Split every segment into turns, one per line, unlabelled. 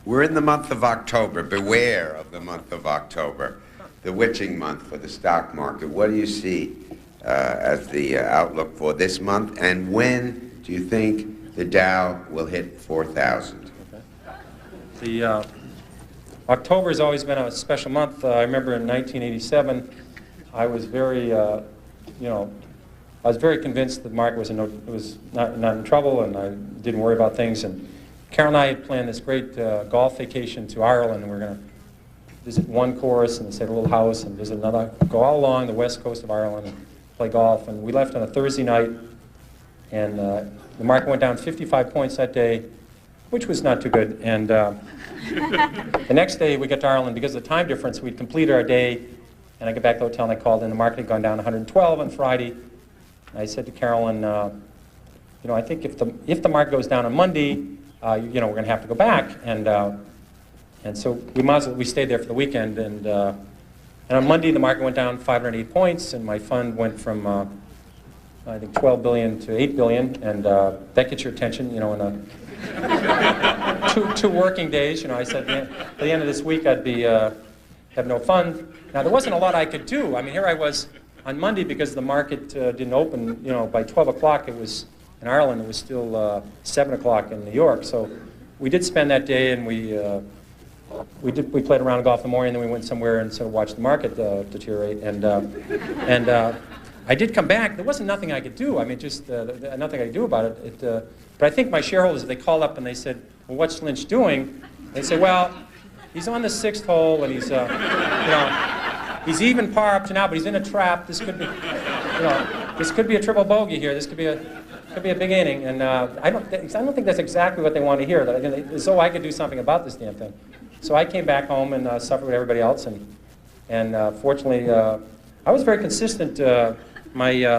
We're in the month of October. Beware of the month of October, the witching month for the stock market. What do you see as the outlook for this month, and when do you think the Dow will hit 4,000?
The October has always been a special month. I remember in 1987, I was very, I was very convinced the market was not in trouble, and I didn't worry about things. And Carol and I had planned this great golf vacation to Ireland, and we were going to visit one course and stay at a little house and visit another, go all along the west coast of Ireland and play golf. And we left on a Thursday night, and the market went down 55 points that day, which was not too good. And the next day we got to Ireland, because of the time difference, we'd completed our day, and I got back to the hotel and I called in. The market had gone down 112 on Friday. And I said to Carolyn, I think if the market goes down on Monday, we're going to have to go back. And so we stayed there for the weekend. And on Monday the market went down 508 points, and my fund went from I think 12 billion to 8 billion, and that gets your attention, in two working days. I said at the end of this week I'd be have no fund. Now there wasn't a lot I could do. I mean, here I was on Monday, because the market didn't open. By 12 o'clock it was in Ireland. It was still 7 o'clock in New York. So we did spend that day, and we played around golf in the morning, and then we went somewhere and sort of watched the market deteriorate. And I did come back. There wasn't nothing I could do. I mean, just nothing I could do about it. But I think my shareholders, if they called up and they said, "Well, what's Lynch doing?" They say, "Well, he's on the 6th hole, and he's he's even par up to now, but he's in a trap. This could be, this could be a triple bogey here. This could be a big inning." And I don't think that's exactly what they want to hear. So I could do something about this damn thing. So I came back home and suffered with everybody else, and fortunately I was very consistent. The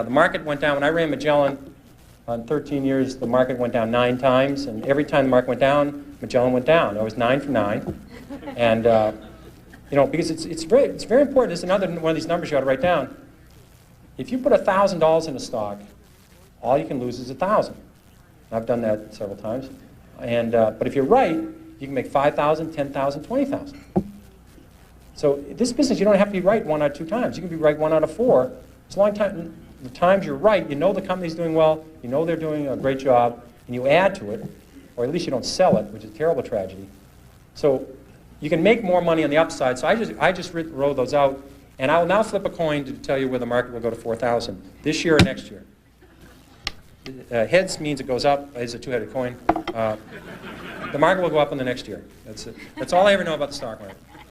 market went down when I ran Magellan. On 13 years, the market went down 9 times, and every time the market went down, Magellan went down. I was 9 for 9, and because it's very important. This is another one of these numbers you ought to write down. If you put $1,000 in a stock, all you can lose is 1,000. I've done that several times, and but if you're right, you can make 5,000, 10,000, 20,000. So this business, you don't have to be right 1 out of 2 times. You can be right 1 out of 4. It's a long time. The times you're right, the company's doing well, they're doing a great job, and you add to it, or at least you don't sell it, which is a terrible tragedy. So you can make more money on the upside. So I just wrote those out, and I will now flip a coin to tell you where the market will go to 4,000 this year or next year. Heads means it goes up. It's a 2-headed coin. The market will go up in the next year. That's it. That's all I ever know about the stock market.